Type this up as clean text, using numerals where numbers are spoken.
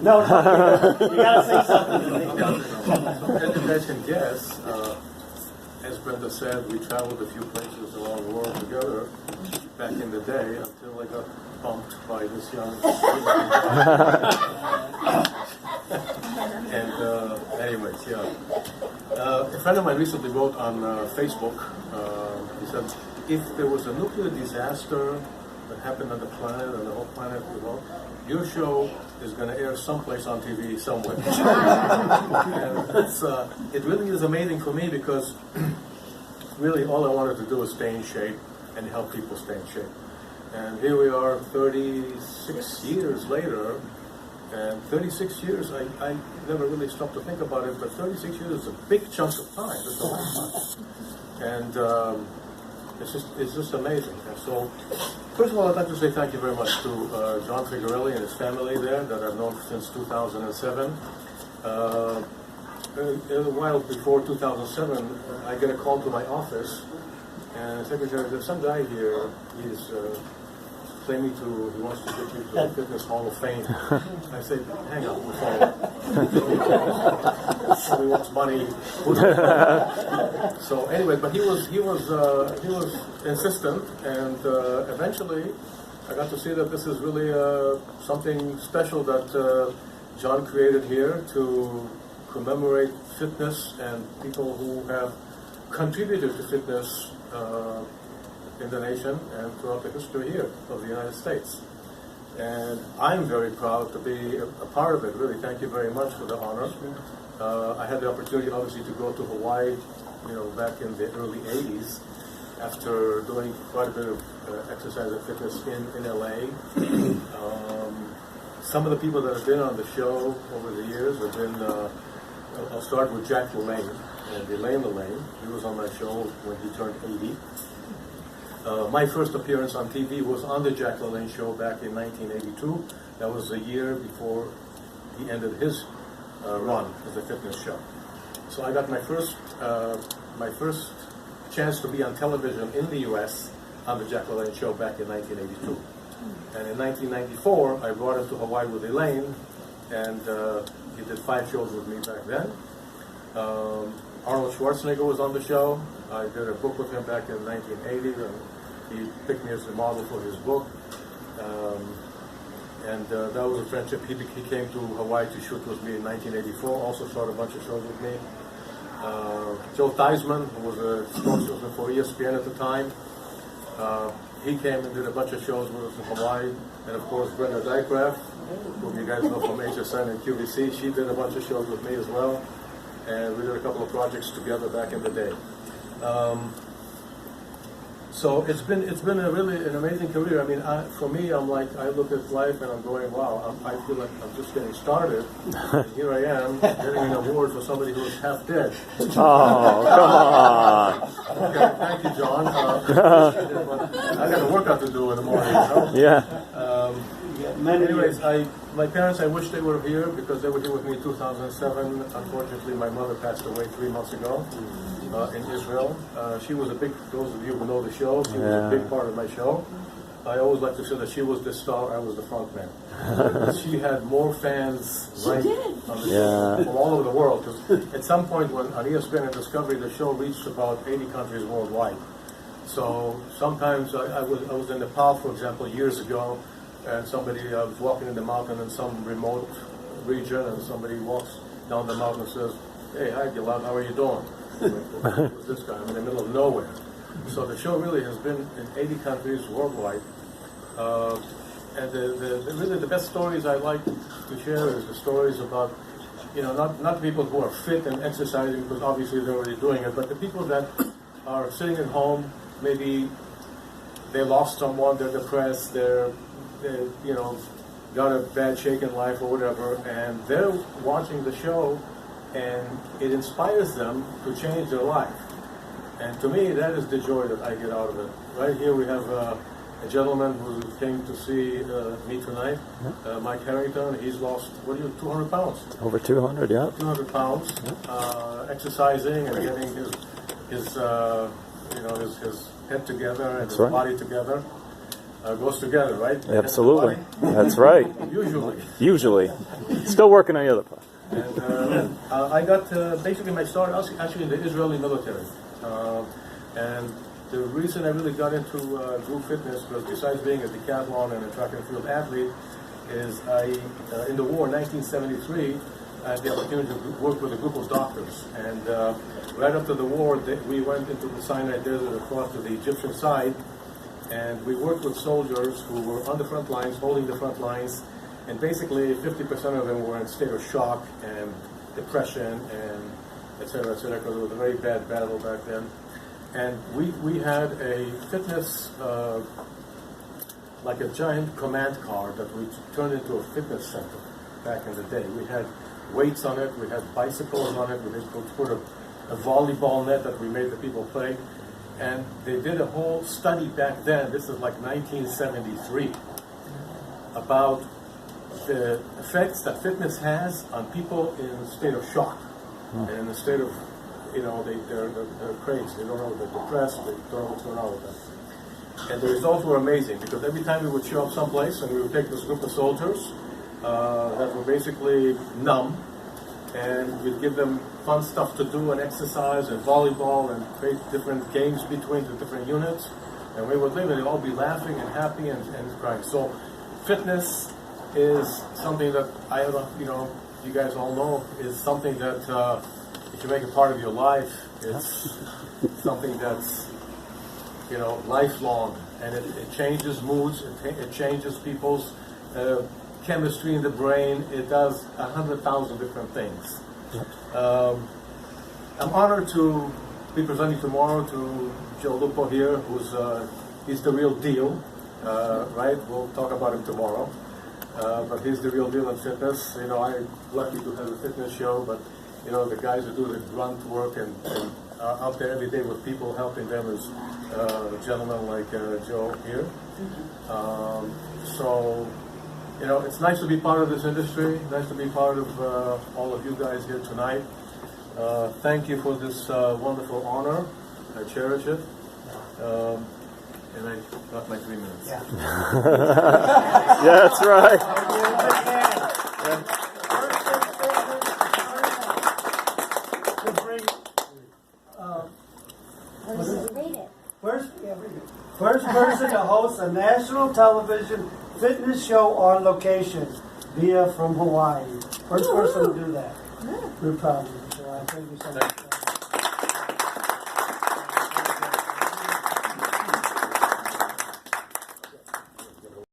No, you gotta say something to me. So as you guys can guess, as Brenda said, we traveled a few places around the world together back in the day until I got bumped by this young and anyways, a friend of mine recently wrote on Facebook, he said, if there was a nuclear disaster that happened on the planet and the whole planet, your show is going to air someplace on TV somewhere. And it really is amazing for me because really all I wanted to do was stay in shape and help people stay in shape. And here we are 36 years later, and 36 years, I never really stopped to think about it, but 36 years is a big chunk of time. It's a long time. And it's just amazing. And so, first of all, I'd like to say thank you very much to John Figuarelli and his family there that I've known since 2007. A while before 2007, I get a call to my office, and Secretary, there's some guy here, he's claiming he wants to get you to the Fitness Hall of Fame. I said, hang up the phone. Somebody wants money. So anyway, but he was insistent, and eventually I got to see that this is really something special that John created here to commemorate fitness and people who have contributed to fitness in the nation and throughout the history here of the United States. And I'm very proud to be a part of it, really. Thank you very much for the honor. I had the opportunity, obviously, to go to Hawaii, back in the early 80s, after doing quite a bit of exercise and fitness in LA. Some of the people that have been on the show over the years have been, I'll start with Jack LaLanne, and Elaine LaLanne. He was on my show when he turned 80. My first appearance on TV was on the Jack LaLanne show back in 1982. That was a year before he ended his run as a fitness show. So I got my first chance to be on television in the U.S. on the Jack LaLanne show back in 1982. And in 1994, I brought him to Hawaii with Elaine, and he did 5 shows with me back then. Arnold Schwarzenegger was on the show. I did a book with him back in 1980, and he picked me as the model for his book. And that was a friendship. He came to Hawaii to shoot with me in 1984, also shot a bunch of shows with me. Joe Theismann, who was a spokesperson for ESPN at the time, he came and did a bunch of shows with us in Hawaii. And of course, Brenda Dycraft, whom you guys know from HSN and QVC, she did a bunch of shows with me as well. And we did a couple of projects together back in the day. So it's been a really an amazing career. I mean, for me, I look at life and I'm going, wow, I feel like I'm just getting started. And here I am getting an award for somebody who was half dead. Oh, come on. Okay, thank you, John. I got a workout to do in the morning. Yeah. Anyways, my parents, I wish they were here because they were here with me in 2007. Unfortunately, my mother passed away 3 months ago in Israel. She was those of you who know the show, she was a big part of my show. I always like to say that she was the star, I was the front man. She had more fans on the show from all over the world. Because at some point when on ESPN and Discovery, the show reached about 80 countries worldwide. So sometimes I was in Nepal, for example, years ago, and I was walking in the mountain in some remote region, and somebody walks down the mountain and says, "Hey, hi Gilad, how are you doing?" Who's this guy? I'm in the middle of nowhere. So the show really has been in 80 countries worldwide. And really the best stories I like to share is the stories about, not people who are fit and exercising, because obviously they're already doing it, but the people that are sitting at home, maybe they lost someone, they're depressed, they got a bad shake in life or whatever, and they're watching the show and it inspires them to change their life. And to me, that is the joy that I get out of it. Right here we have a gentleman who came to see me tonight, Mike Harrington. He's lost, 200 pounds? Over 200, yeah. 200 pounds, exercising and getting his head together and his body together. goes together, right? Absolutely. That's right. Usually. Usually. Still working on the other part. And I got basically my start actually in the Israeli military. And the reason I really got into group fitness was, besides being a decathlon and a track and field athlete, is in the war in 1973, I had the opportunity to work with a group of doctors. And right after the war, we went into the Sinai Desert across to the Egyptian side, and we worked with soldiers who were on the front lines, holding the front lines, and basically 50% of them were in a state of shock and depression and et cetera, because it was a very bad battle back then. And we had a fitness, like a giant command car that we turned into a fitness center back in the day. We had weights on it, we had bicycles on it, we had put a volleyball net that we made the people play. And they did a whole study back then, this is like 1973, about the effects that fitness has on people in a state of shock and in a state of, they're crazy, they don't know, they're depressed, they don't know what's going on with them. And the results were amazing, because every time we would show up someplace and we would take this group of soldiers that were basically numb, and we'd give them fun stuff to do and exercise and volleyball and create different games between the different units, and we would leave and they'd all be laughing and happy and crying. So fitness is something that you guys all know is something that if you make it part of your life, it's something that's lifelong, and it changes moods, it changes people's chemistry in the brain. It does 100,000 different things. I'm honored to be presenting tomorrow to Joe Lupo here, he's the real deal, right? We'll talk about him tomorrow. But he's the real deal in fitness. I'm lucky to have a fitness show, but the guys who do the grunt work and are out there every day with people helping them is gentlemen like Joe here. So it's nice to be part of this industry, nice to be part of all of you guys here tonight. Thank you for this wonderful honor. I cherish it. And I got my 3 minutes. Yeah. Yeah, that's right. First person to host a national television fitness show on location from Hawaii. First person to do that. We're proud of you, so I thank you so much.